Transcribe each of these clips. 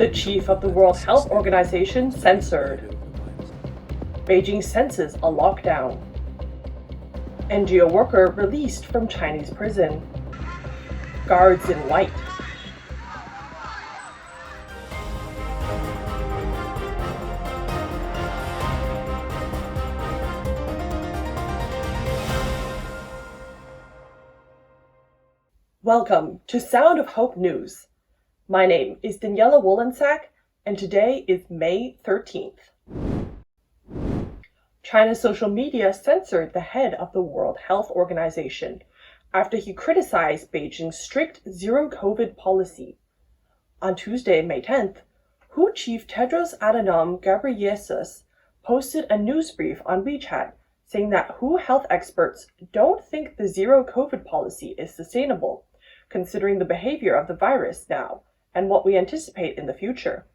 The chief of the World Health Organization censored. Beijing senses a lockdown. NGO worker released from Chinese prison. Guards in white. Welcome to Sound of Hope News. My name is Daniela Wolensack, and today is May 13th. China's social media censored the head of the World Health Organization after he criticized Beijing's strict zero-COVID policy. On Tuesday, May 10th, WHO Chief Tedros Adhanom Ghebreyesus posted a news brief on WeChat saying that WHO health experts don't think the zero-COVID policy is sustainable, considering the behavior of the virus now and what we anticipate in the future.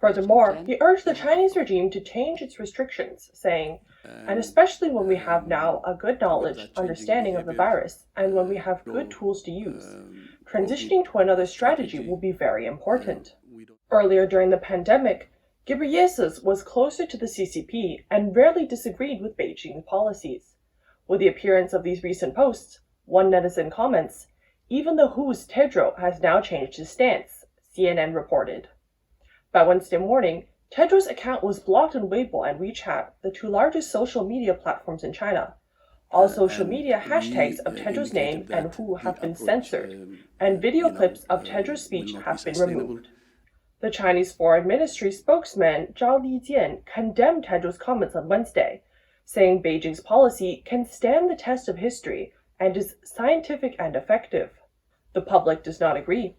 Furthermore, he urged the Chinese regime to change its restrictions, saying, and especially when we have now a good understanding of the virus and when we have good tools to use, transitioning to another strategy will be very important. Earlier during the pandemic, Ghebreyesus was closer to the CCP and rarely disagreed with Beijing's policies. With the appearance of these recent posts, one netizen comments, even the WHO's Tedros has now changed his stance, CNN reported. By Wednesday morning, Tedros' account was blocked on Weibo and WeChat, the two largest social media platforms in China. All social media hashtags of Tedros' name and WHO have been censored, and video clips of Tedros' speech have been removed. The Chinese Foreign Ministry spokesman Zhao Lijian condemned Tedros' comments on Wednesday, saying Beijing's policy can stand the test of history and is scientific and effective. The public does not agree.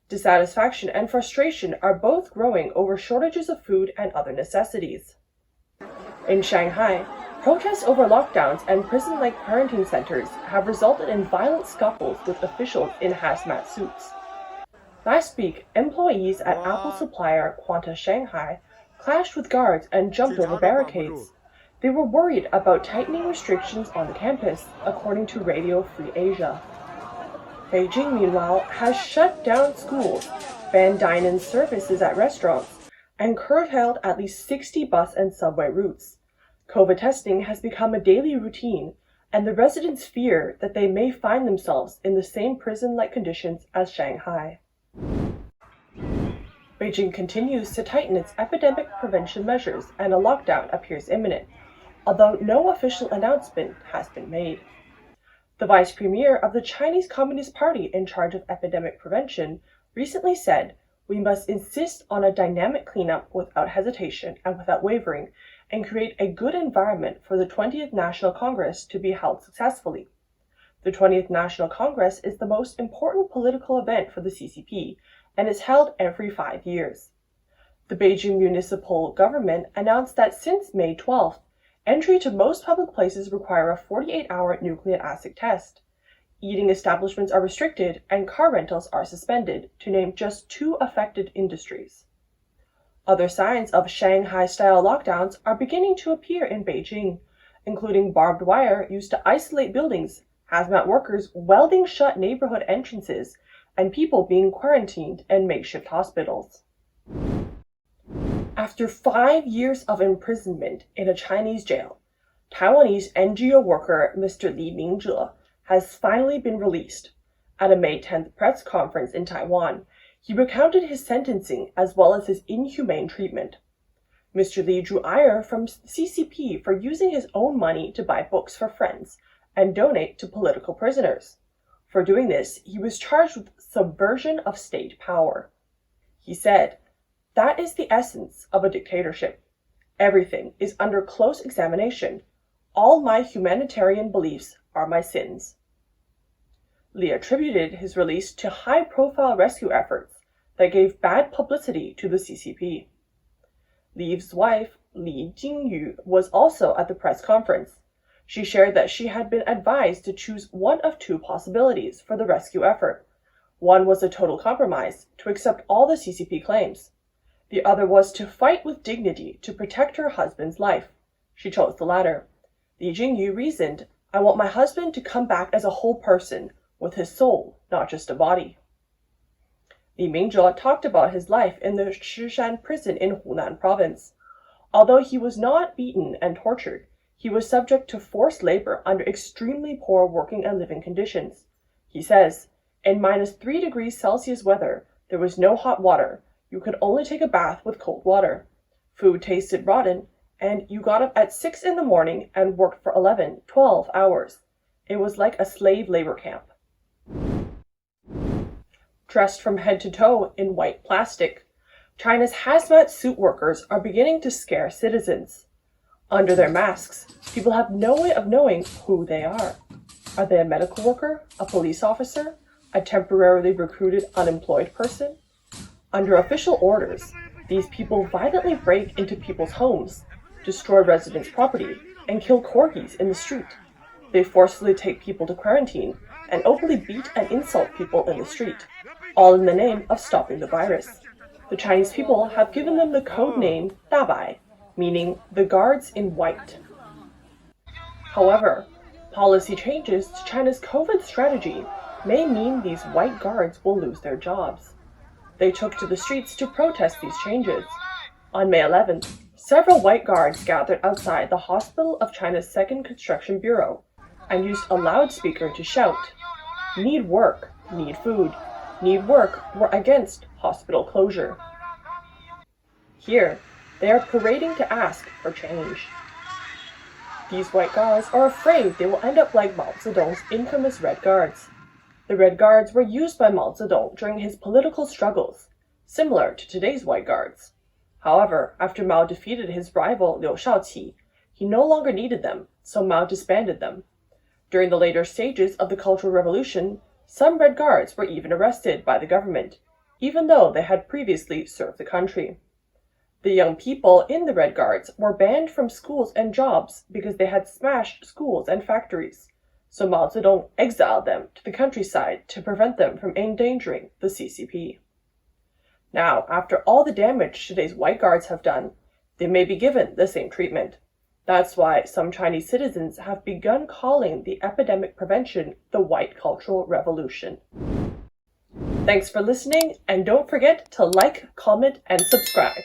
Dissatisfaction and frustration are both growing over shortages of food and other necessities. In Shanghai, protests over lockdowns and prison-like quarantine centers have resulted in violent scuffles with officials in hazmat suits. Last week, employees at Apple supplier Quanta Shanghai clashed with guards and jumped over barricades. They were worried about tightening restrictions on the campus, according to Radio Free Asia. Beijing, meanwhile, has shut down schools, banned dine-in services at restaurants, and curtailed at least 60 bus and subway routes. COVID testing has become a daily routine, and the residents fear that they may find themselves in the same prison-like conditions as Shanghai. Beijing continues to tighten its epidemic prevention measures, and a lockdown appears imminent, although no official announcement has been made. The vice premier of the Chinese Communist Party in charge of epidemic prevention recently said, "We must insist on a dynamic cleanup without hesitation and without wavering, and create a good environment for the 20th National Congress to be held successfully." The 20th National Congress is the most important political event for the CCP and is held every 5 years. The Beijing municipal government announced that since May 12th, entry to most public places require a 48-hour nucleic acid test. Eating establishments are restricted and car rentals are suspended, to name just two affected industries. Other signs of Shanghai-style lockdowns are beginning to appear in Beijing, including barbed wire used to isolate buildings, hazmat workers welding shut neighborhood entrances, and people being quarantined in makeshift hospitals. After 5 years of imprisonment in a Chinese jail, Taiwanese NGO worker Mr. Li Mingzhe has finally been released. At a May 10th press conference in Taiwan, he recounted his sentencing as well as his inhumane treatment. Mr. Li drew ire from CCP for using his own money to buy books for friends and donate to political prisoners. For doing this, he was charged with subversion of state power. He said, "That is the essence of a dictatorship. Everything is under close examination. All my humanitarian beliefs are my sins." Li attributed his release to high-profile rescue efforts that gave bad publicity to the CCP. Li's wife, Li Jingyu, was also at the press conference. She shared that she had been advised to choose one of two possibilities for the rescue effort. One was a total compromise, to accept all the CCP claims. The other was to fight with dignity to protect her husband's life. She chose the latter. Li Jingyu reasoned, "I want my husband to come back as a whole person, with his soul, not just a body." Li Mingzhe talked about his life in the Shishan prison in Hunan province. Although he was not beaten and tortured, he was subject to forced labor under extremely poor working and living conditions. He says, in -3 degrees Celsius weather, there was no hot water. You could only take a bath with cold water. Food tasted rotten, and you got up at 6 in the morning and worked for 11, 12 hours. It was like a slave labor camp. Dressed from head to toe in white plastic, China's hazmat suit workers are beginning to scare citizens. Under their masks, people have no way of knowing who they are. Are they a medical worker, a police officer, a temporarily recruited unemployed person? Under official orders, these people violently break into people's homes, destroy residents' property, and kill corgis in the street. They forcefully take people to quarantine and openly beat and insult people in the street, all in the name of stopping the virus. The Chinese people have given them the code name Dabai, meaning the guards in white. However, policy changes to China's COVID strategy may mean these white guards will lose their jobs. They took to the streets to protest these changes. On May 11th, several white guards gathered outside the Hospital of China's Second Construction Bureau and used a loudspeaker to shout, "Need work, need food, need work, we're against hospital closure." Here, they are parading to ask for change. These white guards are afraid they will end up like Mao Zedong's infamous Red Guards. The Red Guards were used by Mao Zedong during his political struggles, similar to today's white guards. However, after Mao defeated his rival Liu Shaoqi, he no longer needed them, so Mao disbanded them. During the later stages of the Cultural Revolution, some Red Guards were even arrested by the government, even though they had previously served the country. The young people in the Red Guards were banned from schools and jobs because they had smashed schools and factories, so Mao Zedong exiled them to the countryside to prevent them from endangering the CCP. Now, after all the damage today's white guards have done, they may be given the same treatment. That's why some Chinese citizens have begun calling the epidemic prevention the White Cultural Revolution. Thanks for listening, and don't forget to like, comment, and subscribe.